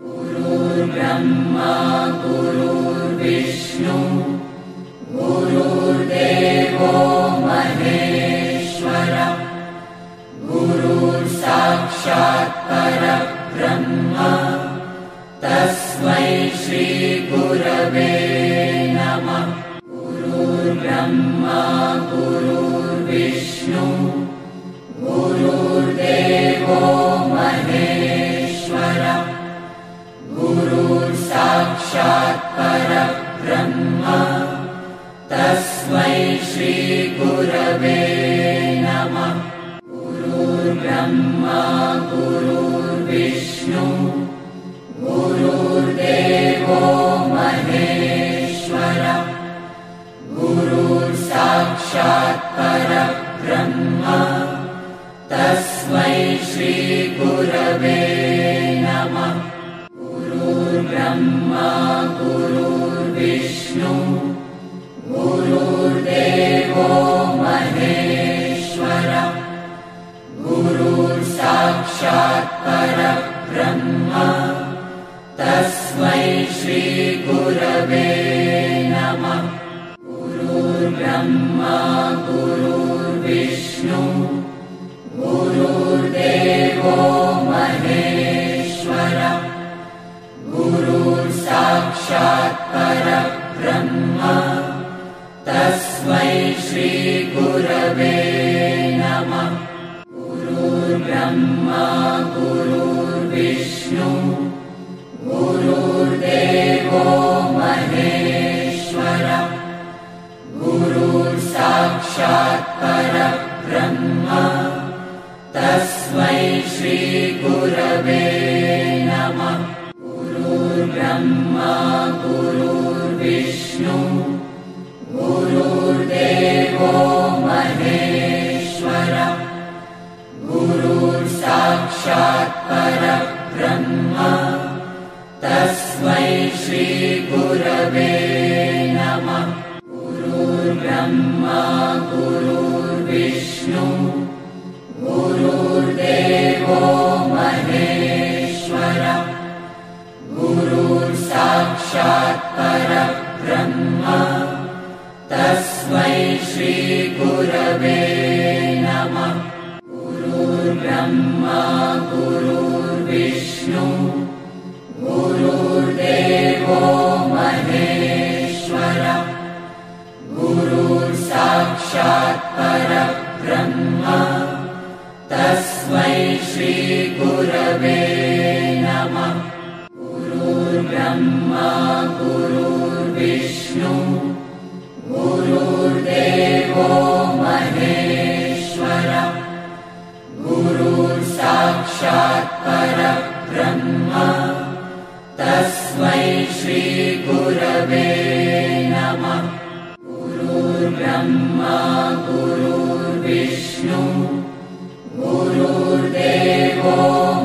गुरुर्ब्रह्मा गुरुर्विष्णु गुरुर्देवो महेश्वरः गुरुर्साक्षात् परब्रह्म तस्मै श्री गुरवे नमः। गुरुर्ब्रह्मा गुरुर्विष्णु गुरुर्देवो महेश्वरः गुरुर्साक्षात् परब्रह्म तस्मै श्री गुरवे नमः। गुरुर्ब्रह्मा गुरुर्विष्णु गुरुर्देवो महेश्वरः गुरुर्साक्षात् परब्रह्म तस्मै श्री गुरवे नमः। गुरुर्ब्रह्मा गुरुर्विष्णु गुरुर्देवो महेश्वरः गुरुर्साक्षात् परब्रह्म तस्मै श्री गुरवे नमः। गुरुर्ब्रह्मा गुरुर्विष्णु गुरुर्देवो महेश्वरः गुरुर्साक्षात् परब्रह्म तस्मै श्री गुरवे नमः। गुरुर्ब्रह्मा गुरुर्विष्णु गुरुर्देवो महेश्वरः गुरुर्साक्षात् परब्रह्म तस्मै श्री गुरवे नमः। गुरुर्ब्रह्मा गुरुर्विष्णु गुरुर्देवो महेश्वरः गुरुर्साक्षात् परब्रह्म तस्मै श्री गुरवे नमः। गुरुर्ब्रह्मा गुरुर्विष्णु गुरुर्देवो महेश्वरः गुरुर्साक्षात् परब्रह्म तस्मै श्री गुरवे नमः। गुरुर्ब्रह्मा गुरुर्विष्णु गुरुर्देवो महेश्वरः गुरुर्साक्षात् परब्रह्म तस्मै श्री गुरवे नमः। गुरुर्ब्रह्मा गुरुर्विष्णु गुरुर्देवो महेश्वरः गुरुर्साक्षात् परब्रह्म तस्मै श्री गुरवे नमः। गुरुर्ब्रह्मा गुरुर्विष्णु गुरुर्देवो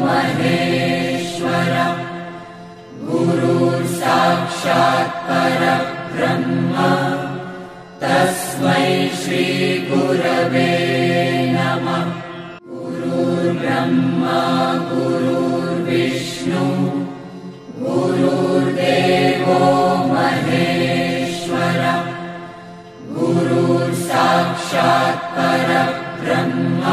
महेश्वरः गुरुर्साक्षात् परब्रह्म तस्मै श्री गुरवे नमः। गुरुर्ब्रह्मा गुरुर्विष्णु गुरुर्देवो महेश्वरः गुरुर्साक्षात् परब्रह्म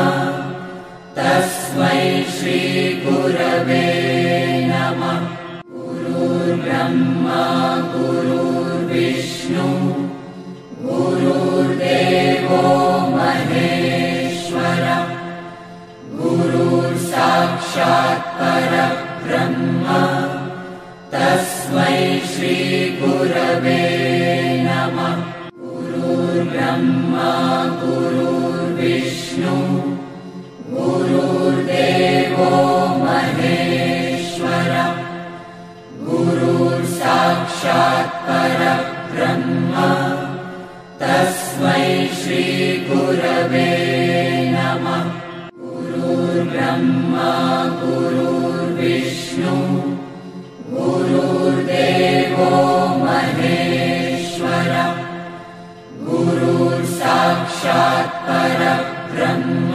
तस्मै श्री गुरवे नमः। गुरुर्ब्रह्मा गुरुर्विष्णु गुरुर्देवो महेश्वरः गुरुर्साक्षात् परब्रह्म तस्मै श्री गुरवे नमः। गुरुर्ब्रह्मा गुरुर्विष्णु गुरुर्देवो महेश्वरः गुरुर्साक्षात् परब्रह्म तस्मै श्री गुरवे नमः। गुरुर्ब्रह्मा गुरुर्विष्णु गुरुर्देवो महेश्वरः गुरुर्साक्षात् परब्रह्म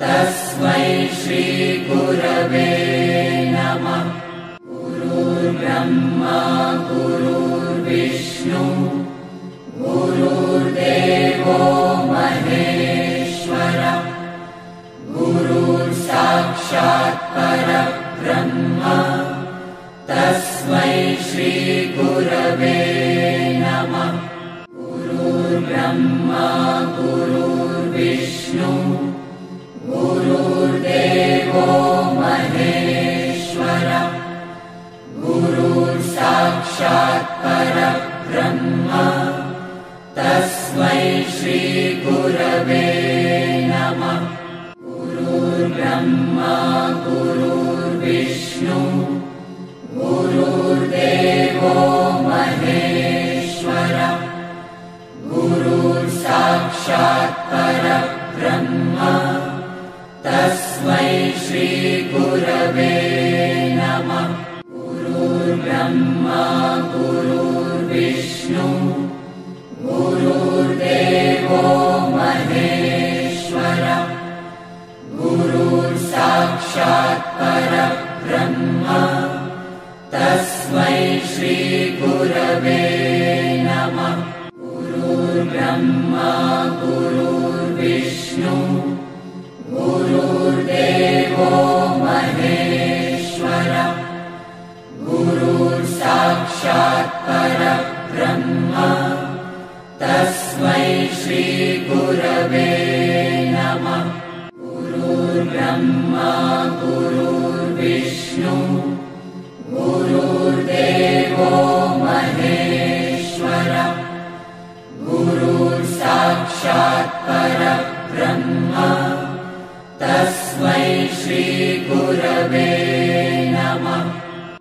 तस्मै श्री गुरुर्विष्णु गुरुर्देवो महेश्वर गुरुर्साक्षात् परब्रह्म तस्मै श्री गुरवे नमः। गुरुर्ब्रह्मा गुरुर्विष्णु गुरुर्देवो महेश्वर गुरुर्साक्षात् परब्रह्म तस्मै श्री गुरवे नमः। गुरुर्ब्रह्मा गुरुर्विष्णु गुरुर्देवो महेश्वर गुरुर्साक्षात् परब्रह्म तस्मै श्री गुरवे नमः। गुरुर्ब्रह्मा गुरुर्विष्णु गुरुर्देवो महेश्वर गुरुर्साक्षात् परब्रह्म तस्मै श्री गुरवे नमः। गुरुर्ब्रह्मा गुरुर्विष्णु गुरुर्देवो महेश्वर गुरुर्साक्षात् परब्रह्म तस्मै श्री गुरवे नमः। गुरुर्ब्रह्मा गुरुर्विष्णु गुरुर्देवो महेश्वर गुरुर्साक्षात् परब्रह्म तस्मै श्री गुरवे नमः।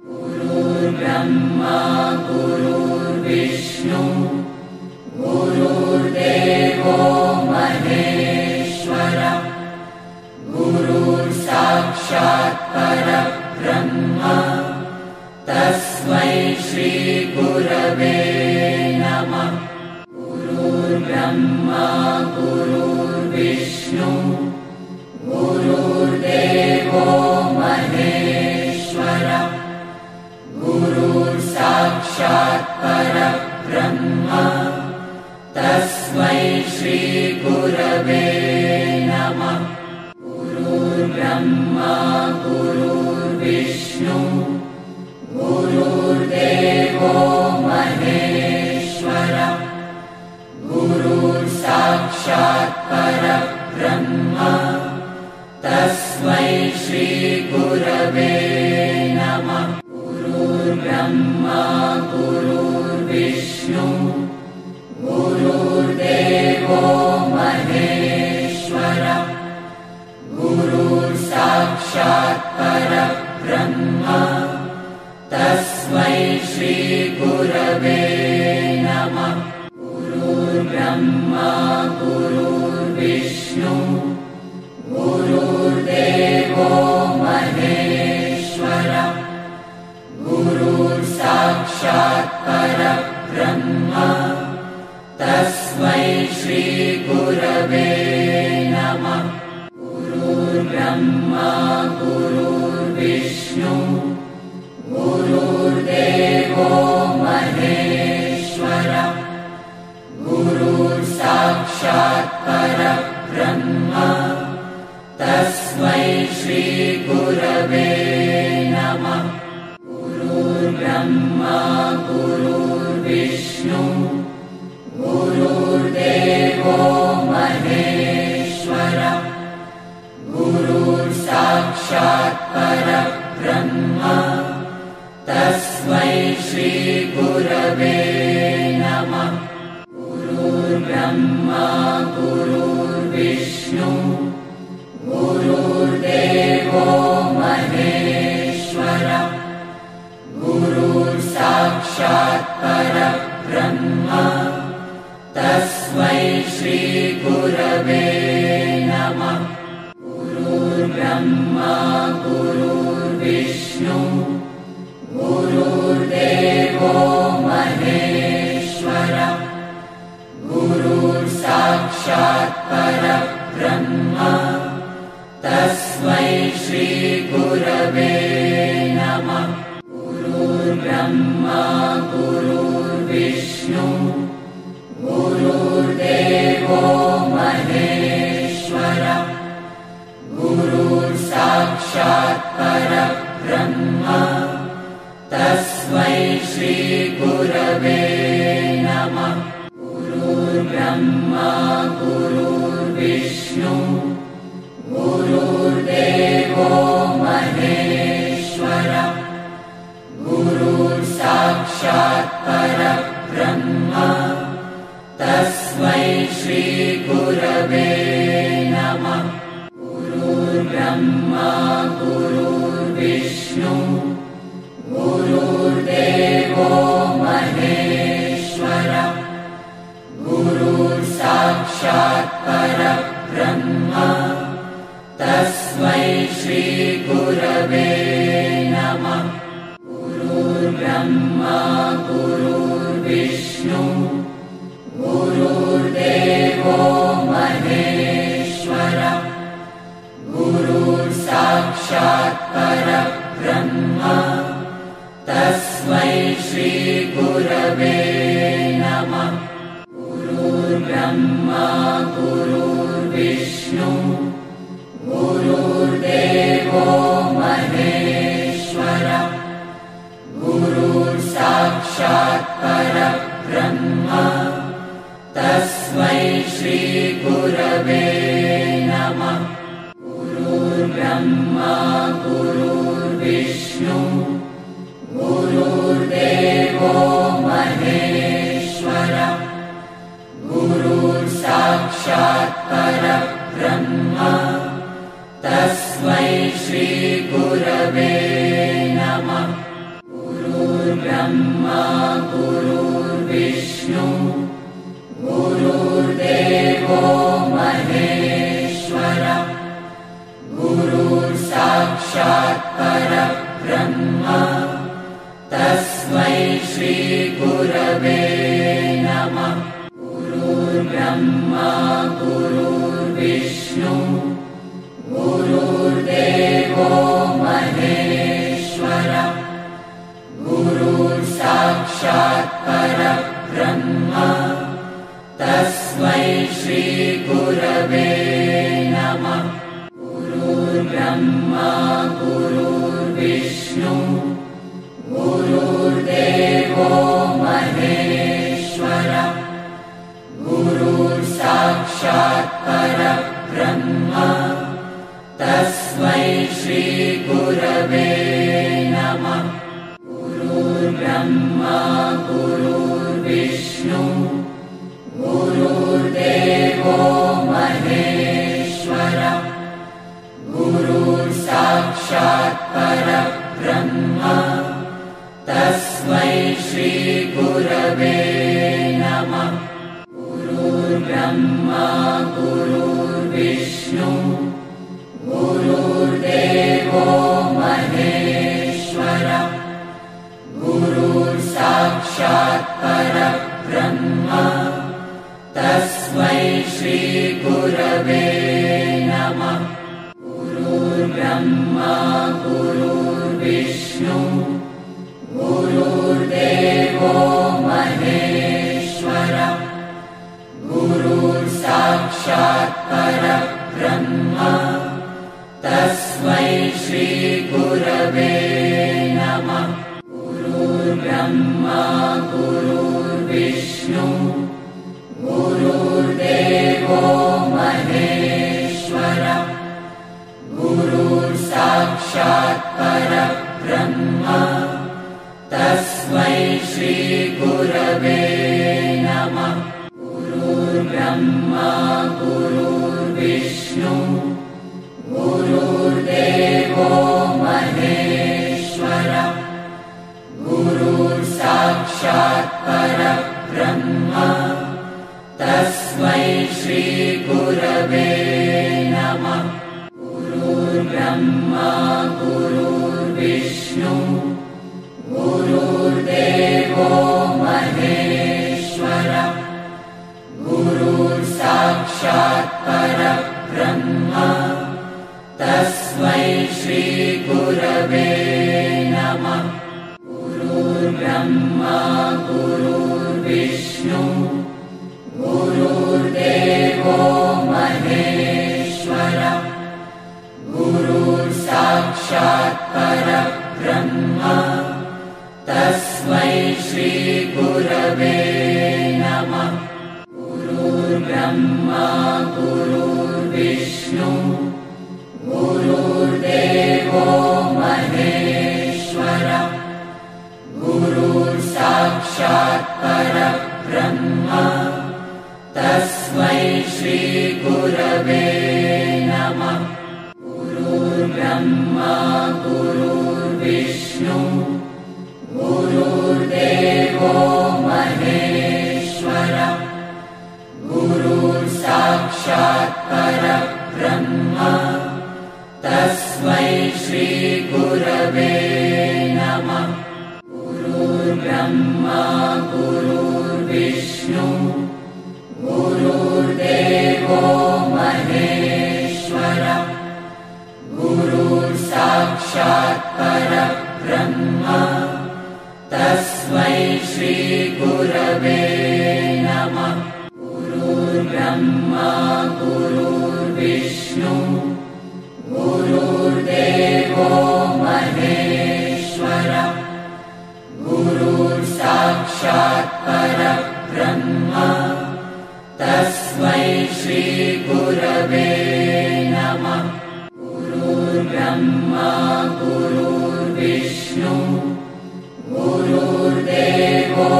गुरुर्ब्रह्मा गुरुर्विष्णु गुरुर्देवो महेश्वर गुरुर्साक्षात् परब्रह्म तस्मै श्री गुरवे नमः। गुरुर्ब्रह्मा गुरुर्विष्णु गुरुर्देवो महेश्वर गुरुर्साक्षात् परब्रह्म तस्मै श्री गुरवे नमः। गुरुर्ब्रह्मा गुरुर्विष्णु गुरुर्देवो महेश्वर गुरुर्साक्षात् परब्रह्म तस्मै श्री गुरवे नमः। गुरुर्ब्रह्मा गुरुर्विष्णु गुरुर्देवो महेश्वर गुरुर्साक्षात् परब्रह्म तस्मै श्री गुरवे नमः। गुरुर्ब्रह्मा गुरुर्विष्णु गुरुर्देवो महेश्वर गुरुर्साक्षात् परब्रह्म तस्मै श्री गुरवे नमः। गुरुर्ब्रह्मा गुरुर्विष्णु गुरुर्देवो महेश्वर गुरुर्साक्षात् परब्रह्म तस्मै श्री गुरवे नमः। गुरुर्ब्रह्मा गुरुर्विष्णु गुरुर्देवो महेश्वर गुरुर्साक्षात् परब्रह्म तस्मै श्री गुरवे नमः। गुरुर्ब्रह्मा गुरुर्विष्णु गुरुर्देवो महेश्वर गुरुर्साक्षात् परब्रह्म तस्मै श्री गुरवे नमः। गुरुर्ब्रह्मा गुरुर्विष्णु गुरुर्देवो महेश्वर गुरुर्साक्षात् परब्रह्म तस्मै श्री गुरवे नमः। गुरुर्ब्रह्मा गुरुर्विष्णु गुरुर्विष्णु गुरुर्देवो महेश्वर गुरुर्साक्षात् परब्रह्म तस्मै श्रीगुरवे नमः। गुरुर्ब्रह्मा गुरुर्विष्णु गुरुर्देवो महेश्वर गुरुर्साक्षात् परब्रह्म तस्मै श्रीगुरवे नमः। गुरुर्ब्रह्मा गुरुर्विष्णु गुरुर्देवो महेश्वर गुरुर्साक्षात् परब्रह्म तस्मै श्रीगुरवे नमः। गुरुर्ब्रह्मा गुरुर्विष्णु गुरुर्देवो महेश्वर गुरुर्साक्षात् परब्रह्म तस्मै श्रीगुरवे नमः। गुरुर्ब्रह्मा गुरुर्विष्णु गुरुर्देवो महेश्वर गुरुर्साक्षात् परब्रह्म तस्मै श्रीगुरवे नमः। गुरुर्ब्रह्मा गुरुर्विष्णु गुरुर्देवो महेश्वर गुरुर्साक्षात् परब्रह्म तस्मै श्रीगुरवे नमः। गुरुर्ब्रह्मा गुरुर्विष्णु गुरुर्देवो महेश्वर गुरुर्साक्षात् परब्रह्म तस्मै श्रीगुरवे नमः। गुरुर्ब्रह्मा गुरुर्विष्णु गुरुर्देवो महेश्वर गुरुर्साक्षात् परब्रह्म तस्मै श्रीगुरवे नमः। गुरुर्ब्रह्मा गुरुर्विष्णु गुरुर्देवो महेश्वर गुरुर्साक्षात् परब्रह्म तस्मै श्रीगुरवे नमः। गुरुर्ब्रह्मा गुरुर्विष्णु गुरुर्देवो महेश्वर गुरुर्साक्षात् परब्रह्म तस्मै श्रीगुरवे नमः। गुरुर्ब्रह्मा गुरुर्विष्णु गुरुर्देवो महेश्वर गुरुर्साक्षात् परब्रह्म तस्मै श्रीगुरवे नमः। गुरुर्ब्रह्मा गुरुर्विष्णु गुरुर्देवो महेश्वर गुरुर्साक्षात् परब्रह्म तस्मै श्रीगुरवे नमः। गुरुर्ब्रह्मा गुरुर्विष्णु गुरुर्देवो महेश्वर गुरुर्साक्षात् परब्रह्म तस्मै श्रीगुरवे नमः। गुरुर्ब्रह्मा गुरुर्विष्णु गुरुर्देवो महेश्वर गुरुर्साक्षात् परब्रह्म तस्मै श्रीगुरवे नमः। गुरुर्ब्रह्मा गुरुर्विष्णु गुरुर्देवो महेश्वर गुरुर्साक्षात् परब्रह्म तस्मै श्री गुरुर्विष्णु गुरुर्देवो महेश्वरः गुरुर्साक्षात् परब्रह्म तस्मै श्री गुरवे नमः। गुरुर्ब्रह्मा गुरुर्विष्णु गुरुर्देवो महेश्वरः गुरुर्साक्षात् परब्रह्म तस्मै श्री गुरवे नमः। गुरुर्ब्रह्मा गुरुर्विष्णु गुरुर्देवो महेश्वरः गुरुर्साक्षात् परब्रह्म तस्मै श्री गुरवे नमः। गुरुर्ब्रह्मा गुरुर्विष्णु गुरुर्देवो महेश्वरः गुरुर्साक्षात् परब्रह्म तस्मै श्री गुरवे नमः। गुरुर्ब्रह्मा गुरुर्विष्णु गुरुर्देवो महेश्वरः गुरुर्साक्षात् परब्रह्म तस्मै श्री गुरवे नमः। गुरुर्ब्रह्मा गुरुर्विष्णु गुरुर्देवो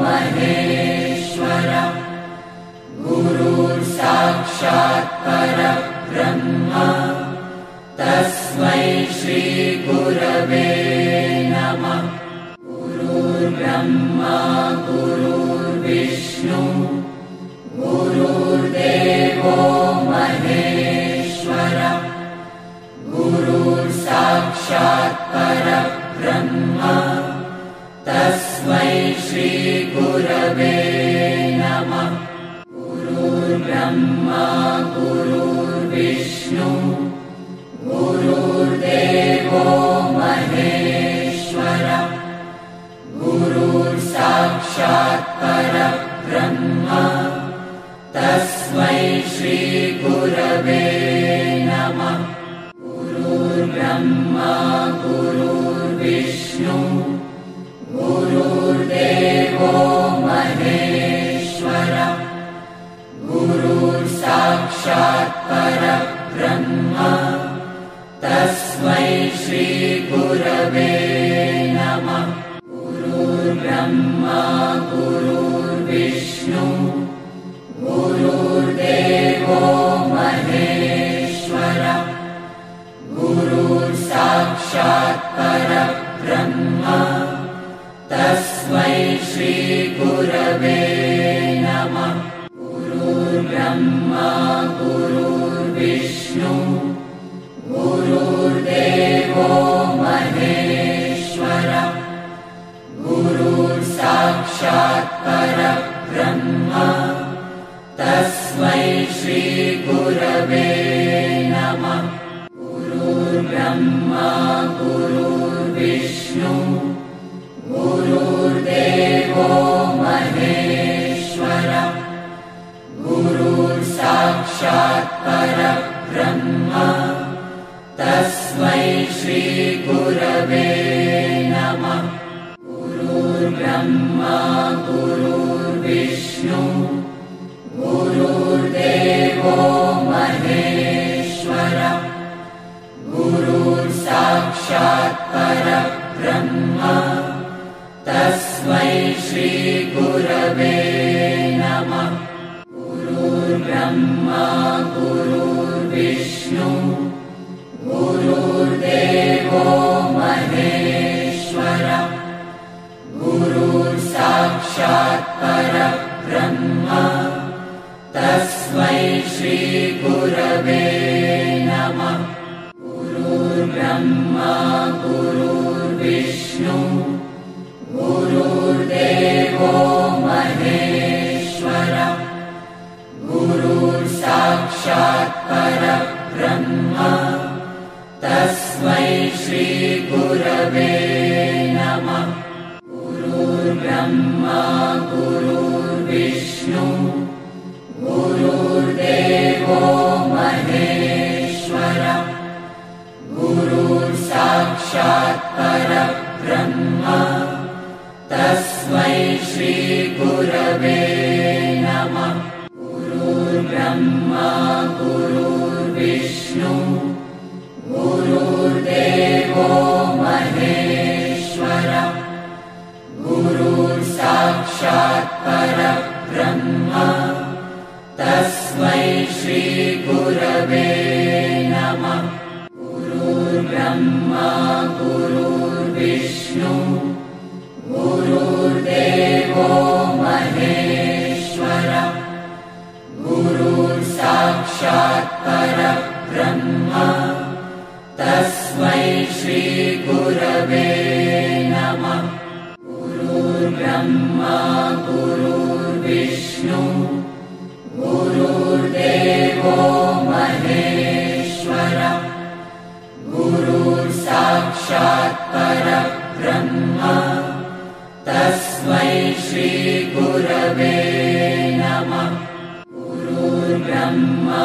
महेश्वरः गुरुर्साक्षात् परब्रह्म तस्मै श्री गुरवे नमः। गुरुर्ब्रह्मा गुरुर्विष्णु गुरुर्देवो महेश्वरः गुरुर्साक्षात् परब्रह्म तस्मै श्री गुरवे नमः। गुरुर्ब्रह्मा गुरुर्विष्णु गुरुर्देवो महेश्वरः गुरुर्साक्षात् परब्रह्म तस्मै श्री गुरवे नमः। गुरुर्ब्रह्मा गुरुर्विष्णु गुरुर्देवो महेश्वरः गुरुर्साक्षात् परब्रह्म तस्मै श्री गुरवे नमः। गुरुर्ब्रह्मा गुरुर्विष्णु गुरुर्देवो महेश्वरः गुरुर्साक्षात् परब्रह्म तस्मै श्री गुरवे नमः। गुरुर्ब्रह्मा गुरुर्विष्णु गुरुर्देवो महेश्वरः गुरुर्साक्षात् परब्रह्म तस्मै श्री गुरवे नमः। गुरुर्ब्रह्मा गुरुर्विष्णु गुरुर्देवो महेश्वरः गुरुर्साक्षात् परब्रह्म तस्मै श्री गुरवे नमः। गुरुर्ब्रह्मा गुरुर्विष्णु गुरुर्देवो महेश्वरः गुरुर्साक्षात् परब्रह्म तस्मै श्री गुरवे नमः। गुरुर्ब्रह्मा गुरुर्विष्णु गुरुर्देवो महेश्वरः गुरुर्साक्षात् परब्रह्म तस्मै श्री गुरवे नमः। गुरुर्ब्रह्मा गुरुर्विष्णु गुरुर्देवो महेश्वरः गुरुर्साक्षात् परब्रह्म तस्मै श्री गुरवे नमः। गुरुर्ब्रह्मा गुरुर्विष्णु ब्रह्मा गुरुर्विष्णु गुरुर्देवो महेश्वरः गुरुर्साक्षात् परब्रह्म तस्मै श्री गुरवे नमः। गुरुर्ब्रह्मा गुरुर्विष्णु गुरुर्देवो महेश्वरः गुरुर्साक्षात् परब्रह्म तस्मै श्री गुरवे नमः। गुरुर्ब्रह्मा गुरुर्विष्णु गुरुर्देवो महेश्वरः गुरुर्साक्षात् परब्रह्म तस्मै श्री गुरवे नमः। गुरुर्ब्रह्मा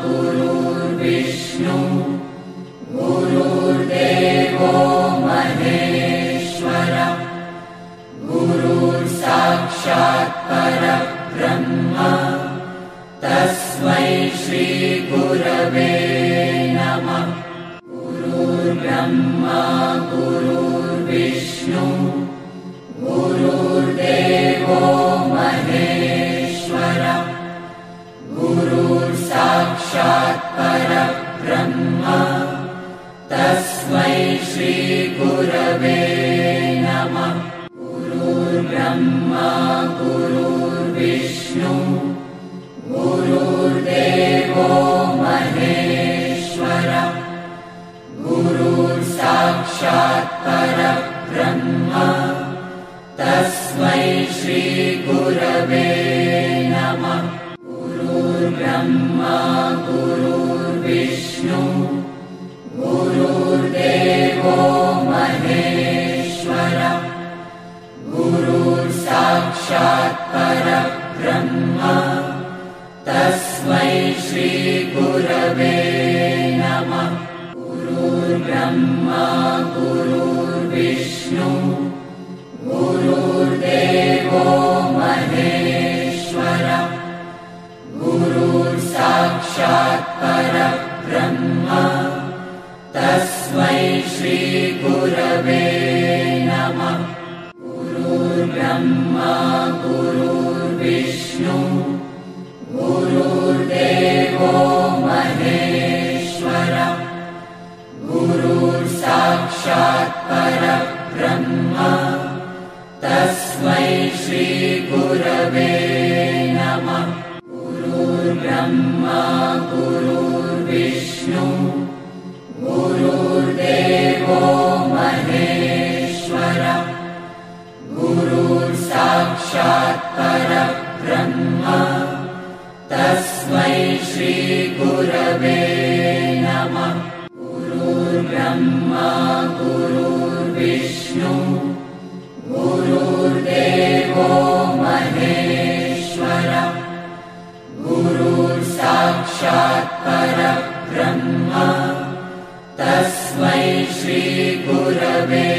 गुरुर्विष्णु गुरुर्देवो महेश्वरः गुरुर्साक्षात् परब्रह्म तस्मै श्री गुरवे नमः। गुरुर्ब्रह्मा गुरुर्विष्णु गुरुर्देवो महेश्वरः गुरुर्साक्षात् परब्रह्म तस्मै श्री गुरवे नमः। गुरुर्ब्रह्मा गुरुर्विष्णु गुरुर्देवो महेश्वरः गुरुर्साक्षात् परब्रह्म तस्मै श्री गुरवे नमः। गुरुर्ब्रह्मा गुरुर्विष्णु गुरुर्देवो महेश्वरः गुरुर्साक्षात् परब्रह्म तस्मै श्री गुरवे नमः। गुरुर्ब्रह्मा गुरुर्विष्णु गुरुर्देवो महेश्वरः गुरुर्साक्षात् परब्रह्म तस्मै श्री गुरवे नमः। गुरुर्ब्रह्मा गुरुर्विष्णु गुरुर्देवो महेश्वरः गुरुर्साक्षात् परब्रह्म तस्मै श्री गुरवे नमः। गुरुर्ब्रह्मा गुरुर्विष्णु गुरुर्देवो महेश्वरः गुरुर्साक्षात् परब्रह्म तस्मै श्री गुरवे नमः। गुरुर्ब्रह्मा गुरुर्विष्णु गुरुर्देवो महेश्वरः गुरुर्साक्षात् परब्रह्म तस्मै श्री गुरवे